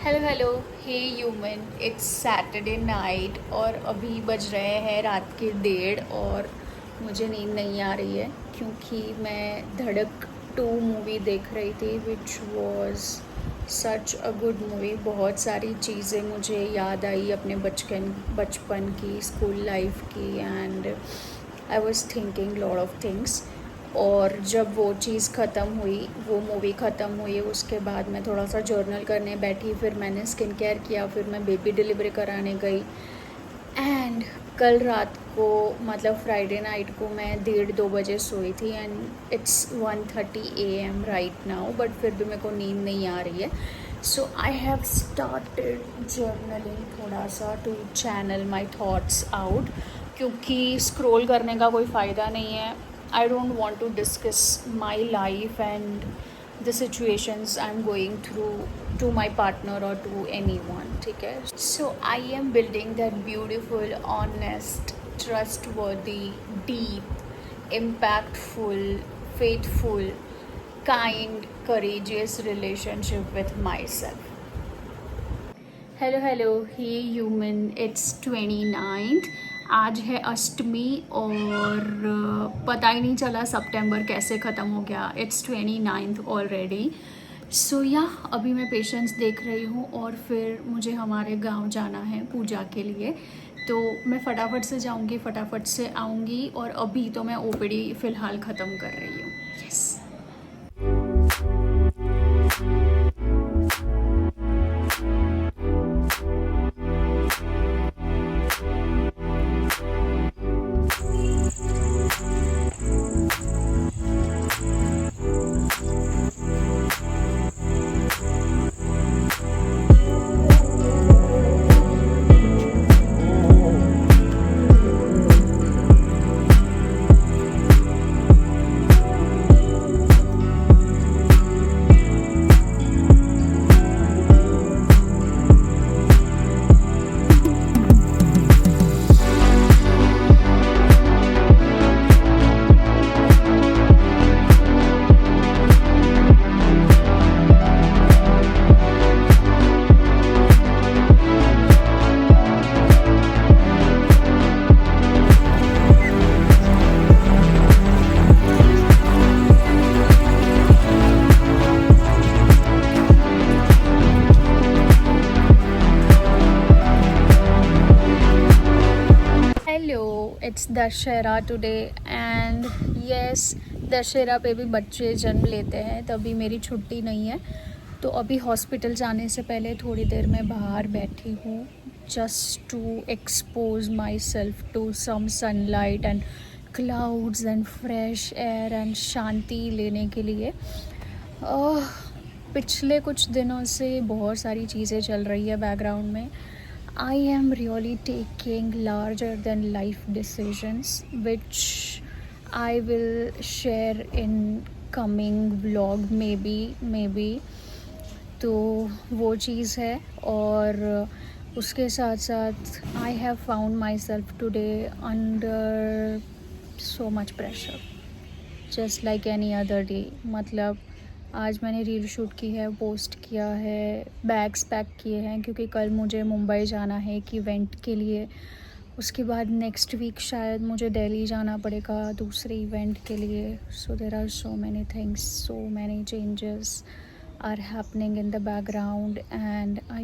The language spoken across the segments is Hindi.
Hello hey human, it's Saturday night और अभी बज रहे हैं रात के 1:30 और मुझे नींद नहीं आ रही है क्योंकि मैं धड़क 2 मूवी देख रही थी which was such a good movie. बहुत सारी चीज़ें मुझे याद आई अपने बचपन की, स्कूल लाइफ की, and I was thinking lot of things. और जब वो चीज़ ख़त्म हुई, वो मूवी ख़त्म हुई, उसके बाद मैं थोड़ा सा जर्नल करने बैठी, फिर मैंने स्किन केयर किया, फिर मैं बेबी डिलीवरी कराने गई। एंड कल रात को मतलब फ्राइडे नाइट को मैं 1:30-2 बजे सोई थी and it's 1:30 AM right now, but फिर भी मेरे को नींद नहीं आ रही है। So I have started journaling थोड़ा सा to channel my thoughts out, क्योंकि स्क्रॉल करने का कोई फ़ायदा नहीं है। I don't want to discuss my life and the situations I'm going through to my partner or to anyone, ठीक है? So I am building that beautiful, honest, trustworthy, deep, impactful, faithful, kind, courageous relationship with myself. Hello hey human, it's 29th। आज है अष्टमी और पता ही नहीं चला सितंबर कैसे ख़त्म हो गया। It's 29th already. सो या अभी मैं पेशेंट्स देख रही हूँ और फिर मुझे हमारे गांव जाना है पूजा के लिए। तो मैं फटाफट से जाऊँगी, फटाफट से आऊँगी, और अभी तो मैं ओपीडी फ़िलहाल ख़त्म कर रही हूँ। Yes. Hello, it's Dussehra today and yes, Dussehra पे भी बच्चे जन्म लेते हैं, तभी मेरी छुट्टी नहीं है। तो अभी हॉस्पिटल जाने से पहले थोड़ी देर मैं बाहर बैठी हूँ just to expose myself to some sunlight and clouds and fresh air and शांति लेने के लिए। पिछले कुछ दिनों से बहुत सारी चीज़ें चल रही है बैकग्राउंड में। I am really taking larger than life decisions which I will share in coming vlog maybe। तो वो चीज़ है, और उसके साथ साथ I have found myself today under so much pressure just like any other day। मतलब आज मैंने रील शूट की है, पोस्ट किया है, बैग्स पैक किए हैं क्योंकि कल मुझे मुंबई जाना है एक इवेंट के लिए। उसके बाद नेक्स्ट वीक शायद मुझे दिल्ली जाना पड़ेगा दूसरे इवेंट के लिए। So there are so many things, so many changes are happening in the background and I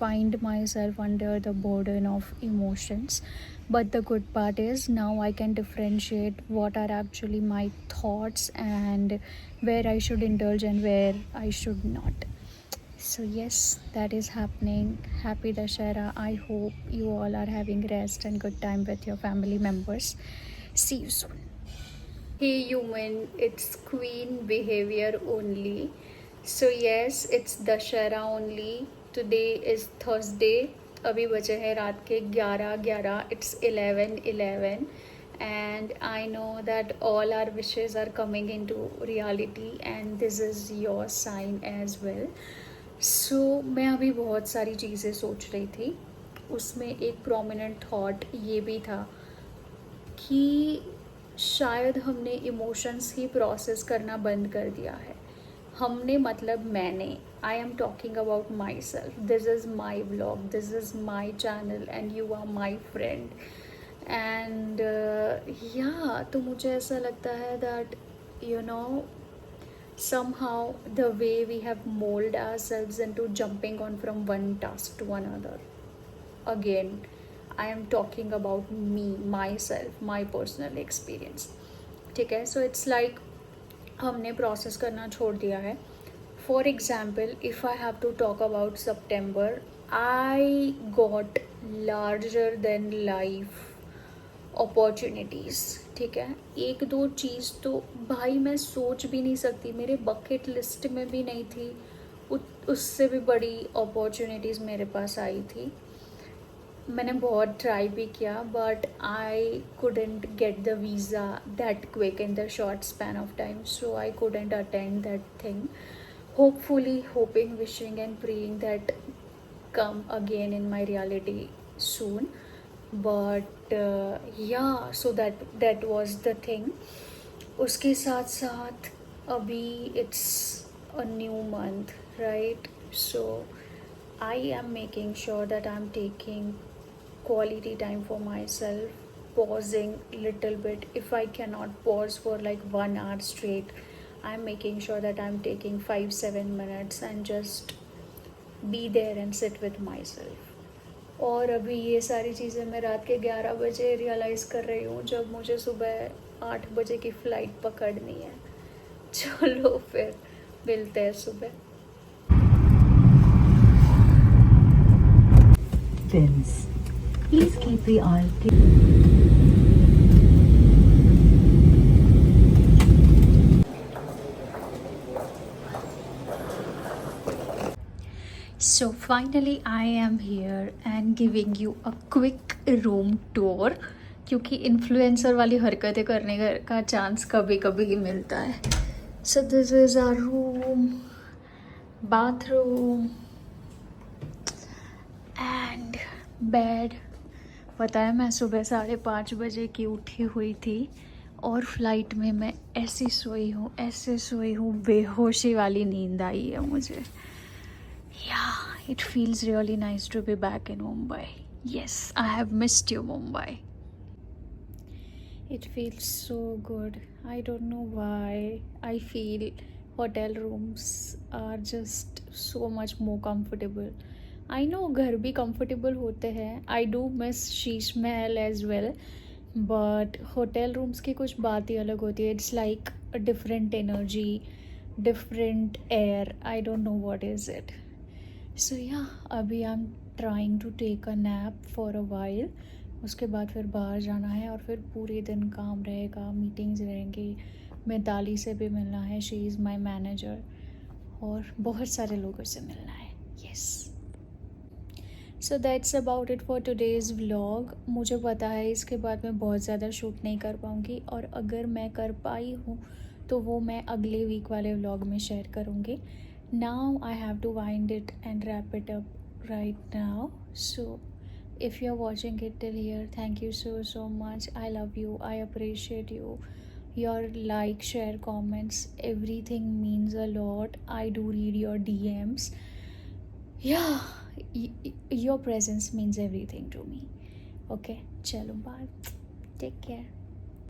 find myself under the burden of emotions. But the good part is now I can differentiate what are actually my thoughts and where I should indulge and where I should not. So yes, that is happening. Happy Dashera. I hope you all are having rest and good time with your family members. See you soon. Hey human, it's queen behavior only. So yes, it's Dashera only. Today is Thursday. अभी बजे हैं रात के 11:11. It's 11:11 and I know that all our wishes are coming into reality and this is your sign as well. So मैं अभी बहुत सारी चीज़ें सोच रही थी, उसमें एक प्रोमिनेंट थॉट ये भी था कि शायद हमने इमोशंस ही प्रोसेस करना बंद कर दिया है। हमने मतलब मैंने, I am talking about myself, this is my vlog, this is my channel and you are my friend and yeah, तो मुझे ऐसा लगता है that you know somehow the way we have molded ourselves into jumping on from one task to another. Again, I am talking about me, myself, my personal experience. ठीक है, so it's like हमने प्रोसेस करना छोड़ दिया है. For example, if I have to talk about September, I got larger than life opportunities. ठीक है, एक दो चीज़ तो भाई मैं सोच भी नहीं सकती, मेरे बकेट लिस्ट में भी नहीं थी, उससे भी बड़ी अपॉर्चुनिटीज़ मेरे पास आई थी. मैंने बहुत ट्राई भी किया but I couldn't get the visa that quick in the short span of time, so I couldn't attend that thing. Hopefully, hoping, wishing and praying that come again in my reality soon. But yeah, so that was the thing. उसके साथ साथ अभी it's a new month, right? So I am making sure that I'm taking quality time for myself, pausing little bit. If I cannot pause for like 1 hour straight, I'm making sure that I'm taking 5-7 minutes and just be there and sit with myself. और अभी ये सारी चीज़ें मैं रात के 11 बजे रियलाइज़ कर रही हूँ, जब मुझे सुबह 8 बजे की फ़्लाइट पकड़नी है. चलो फिर मिलते हैं सुबह. Please keep the aisle. So finally I am here and giving you a quick room tour, क्योंकि इन्फ्लुएंसर वाली हरकतें करने का चांस कभी कभी ही मिलता है. So this is our room, bathroom and bed. पता है, मैं सुबह 5:30 बजे की उठी हुई थी और फ्लाइट में मैं ऐसे सोई हूँ, बेहोशी वाली नींद आई है मुझे. Yeah, it feels really nice to be back in Mumbai. Yes, I have missed you, Mumbai. It feels so good. I don't know why. I feel hotel rooms are just so much more comfortable. I know घर भी comfortable होते हैं. I do miss Sheesh Mahal as well. But hotel rooms की कुछ बात ही अलग होती है. It's like a different energy, different air. I don't know what is it. So yeah, अभी I am trying to take a nap for a while. उसके बाद फिर बाहर जाना है और फिर पूरे दिन काम रहेगा, मीटिंग्स रहेंगी, मिताली से भी मिलना है, शी इज़ माई मैनेजर, और बहुत सारे लोगों से मिलना है. Yes, so that's about it for today's vlog. मुझे पता है इसके बाद मैं बहुत ज़्यादा शूट नहीं कर पाऊँगी, और अगर मैं कर पाई हूँ तो वो मैं अगले वीक वाले व्लॉग में शेयर करूँगी. Now I have to wind it and wrap it up right now. So if you're watching it till here, thank you so much. I love you, I appreciate you. Your like, share, comments, everything means a lot. I do read your DMs. Yeah, your presence means everything to me. Okay, chalo, bye, take care.